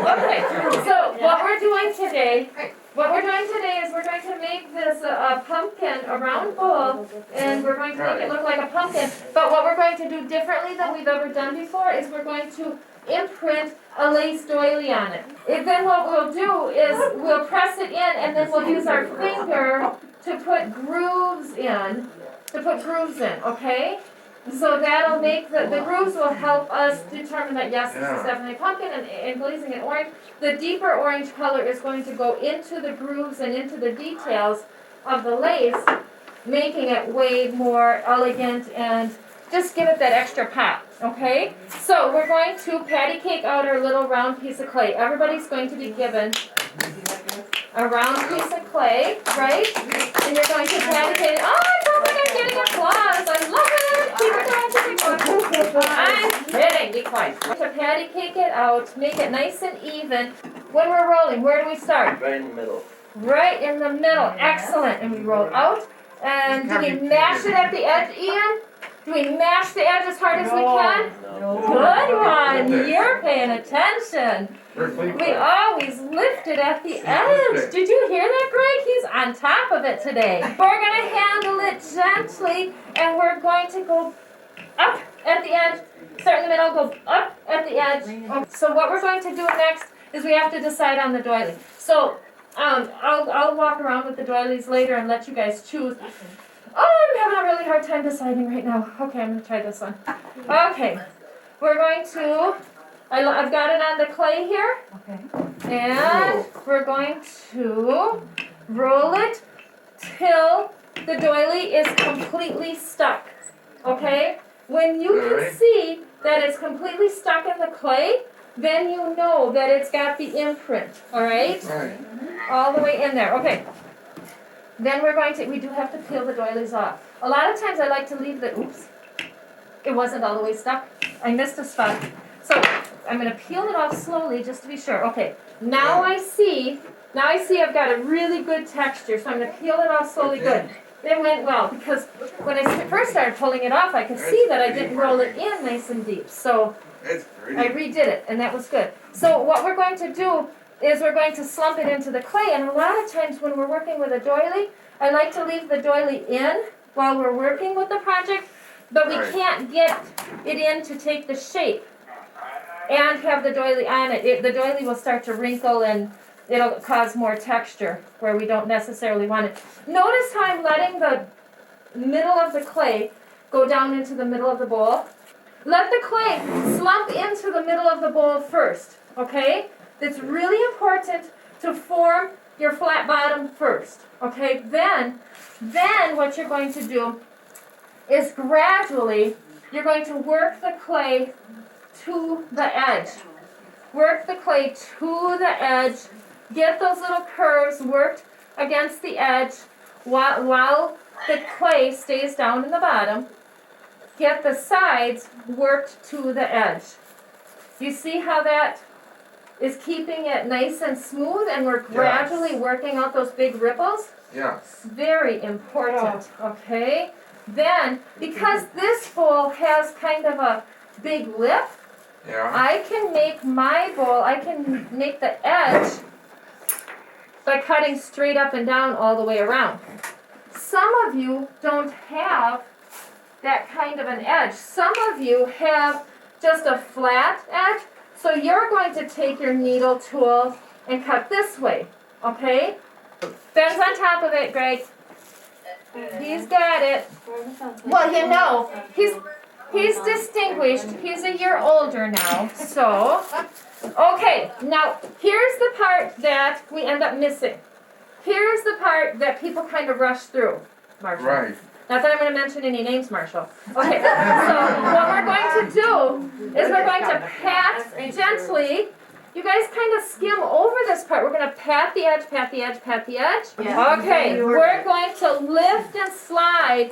Okay, so what we're doing today is we're going to make this a pumpkin, a round bowl, and we're going to make it look like a pumpkin. But what we're going to do differently than we've ever done before is we're going to imprint a lace doily on it. And then what we'll do is we'll press it in, and then we'll use our finger to put grooves in, okay? So that'll make, the grooves will help us determine that yes, this is definitely pumpkin, and glazing it orange. The deeper orange color is going to go into the grooves and into the details of the lace, making it way more elegant and just give it that extra pop, okay? So we're going to patty cake out our little round piece of clay. Everybody's going to be given a round piece of clay, right? And you're going to patty cake. Oh, I felt like I'm getting applause. I love it. Keep it going. I'm kidding. Be quiet. To patty cake it out, make it nice and even. When we're rolling, where do we start? Right in the middle. Right in the middle. Excellent. And we roll out. And do we mash it at the edge, Ian? Do we mash the edge as hard as we can? No. Good one. You're paying attention. We always lift it at the edge. Did you hear that, Greg? He's on top of it today. We're going to handle it gently, and we're going to go up at the edge, start in the middle, go up at the edge. So what we're going to do next is we have to decide on the doily. So I'll walk around with the doilies later and let you guys choose. Oh, I'm having a really hard time deciding right now. Okay, I'm going to try this one. Okay, we're going to, I've got it on the clay here. Okay. And we're going to roll it till the doily is completely stuck. Okay? When you can see that it's completely stuck in the clay, then you know that it's got the imprint. All right? All the way in there. Okay. Then we're going to, we do have to peel the doilies off. A lot of times I like to leave the, oops, it wasn't all the way stuck. I missed a spot. So I'm going to peel it off slowly just to be sure. Okay, now I see I've got a really good texture. So I'm going to peel it off slowly. Good. It went well because when I first started pulling it off, I could see that I didn't roll it in nice and deep. So I redid it, and that was good. So what we're going to do is we're going to slump it into the clay, and a lot of times when we're working with a doily, I like to leave the doily in while we're working with the project, but we can't get it in to take the shape and have the doily on it. The doily will start to wrinkle and it'll cause more texture where we don't necessarily want it. Notice how I'm letting the middle of the clay go down into the middle of the bowl. Let the clay slump into the middle of the bowl first, okay? It's really important to form your flat bottom first, okay? Then what you're going to do is gradually, you're going to work the clay to the edge. Work the clay to the edge. Get those little curves worked against the edge while the clay stays down in the bottom. Get the sides worked to the edge. You see how that is keeping it nice and smooth, and we're gradually working out those big ripples? Yes. Very important, okay? Then, because this bowl has kind of a big lip, I can make my bowl, I can make the edge by cutting straight up and down all the way around. Some of you don't have that kind of an edge. Some of you have just a flat edge, so you're going to take your needle tool and cut this way, okay? Ben's on top of it, Greg. He's got it. Well, you know, he's distinguished. He's a year older now, so. Okay, now here's the part that we end up missing. Here's the part that people kind of rush through, Marshall. Right. Not that I'm going to mention any names, Marshall. Okay, so what we're going to do is we're going to pat gently. You guys kind of skim over this part. We're going to pat the edge, pat the edge, pat the edge. Yeah. Okay, we're going to lift and slide.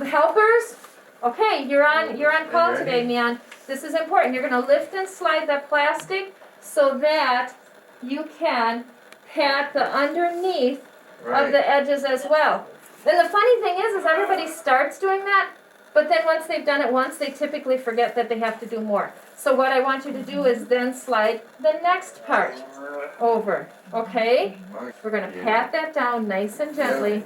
Helpers, okay, you're on call today, man. This is important. You're going to lift and slide that plastic so that you can pat the underneath of the edges as well. And the funny thing is everybody starts doing that, But then once they've done it once, they typically forget that they have to do more. So what I want you to do is then slide the next part over, okay? We're going to pat that down nice and gently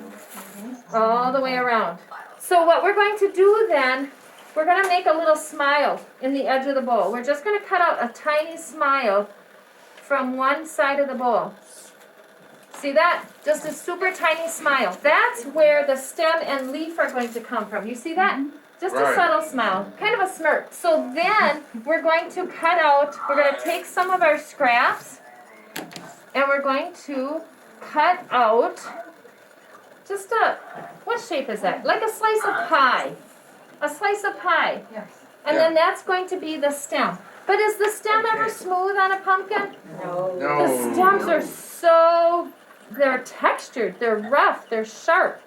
all the way around. So what we're going to do then, we're going to make a little smile in the edge of the bowl. We're just going to cut out a tiny smile from one side of the bowl. See that? Just a super tiny smile. That's where the stem and leaf are going to come from. You see that? Just a subtle smile, kind of a smirk. So then we're going to cut out, we're going to take some of our scraps and we're going to cut out just what shape is that? Like a slice of pie. A slice of pie. And then that's going to be the stem. But is the stem ever smooth on a pumpkin? No. The stems are so, they're textured, they're rough, they're sharp.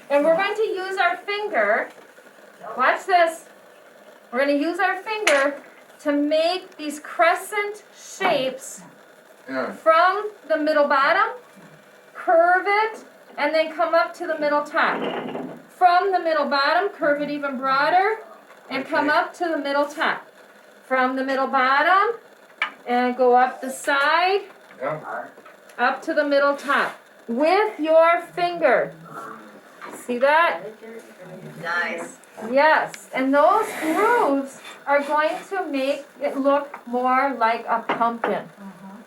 And we're going to use our finger, watch this, we're going to use our finger to make these crescent shapes from the middle bottom, curve it, and then come up to the middle top. From the middle bottom, curve it even broader, and come up to the middle top. From the middle bottom, and go up the side, up to the middle top. With your finger. See that? Nice. Yes, and those grooves are going to make it look more like a pumpkin.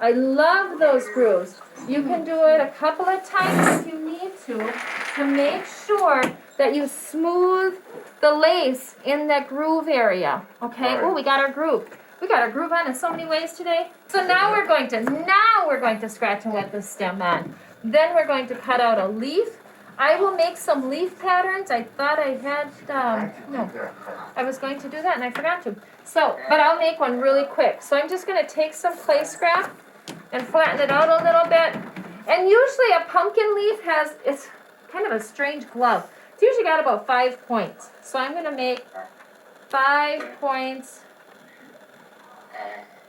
I love those grooves. You can do it a couple of times if you need to make sure that you smooth the lace in that groove area. Okay? Oh, we got our groove. We got our groove on in so many ways today. So now we're going to scratch and wet the stem on. Then we're going to cut out a leaf. I will make some leaf patterns. I thought I had, no, I was going to do that and I forgot to. So, but I'll make one really quick. So I'm just going to take some clay scrap and flatten it out a little bit. And usually a pumpkin leaf it's kind of a strange glove. It's usually got about 5 points. So I'm going to make 5 points.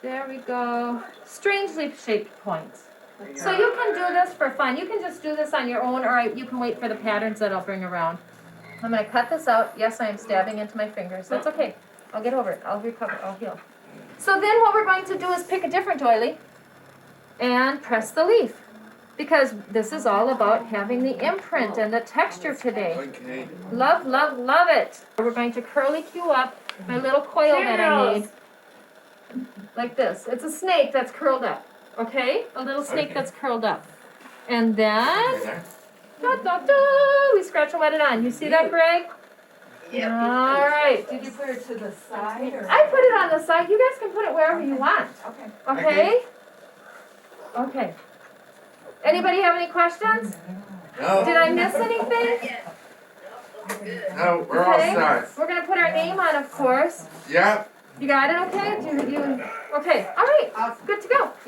There we go. Strangely shaped points. So you can do this for fun. You can just do this on your own, or you can wait for the patterns that I'll bring around. I'm going to cut this out. Yes, I am stabbing into my fingers. That's okay. I'll get over it. I'll recover. I'll heal. So then what we're going to do is pick a different doily and press the leaf. Because this is all about having the imprint and the texture today. Love, love, love it. We're going to curly cue up my little coil that I made. Like this. It's a snake that's curled up. Okay? A little snake that's curled up. And then, we scratch and wet it on. You see that, Greg? Yep. All right. Did you put it to the side? Or? I put it on the side. You guys can put it wherever you want. Okay. Okay? Okay. Anybody have any questions? No. Did I miss anything? No, we're all set. We're going to put our name on, of course. Yep. You got it okay? Okay. All right. Good to go.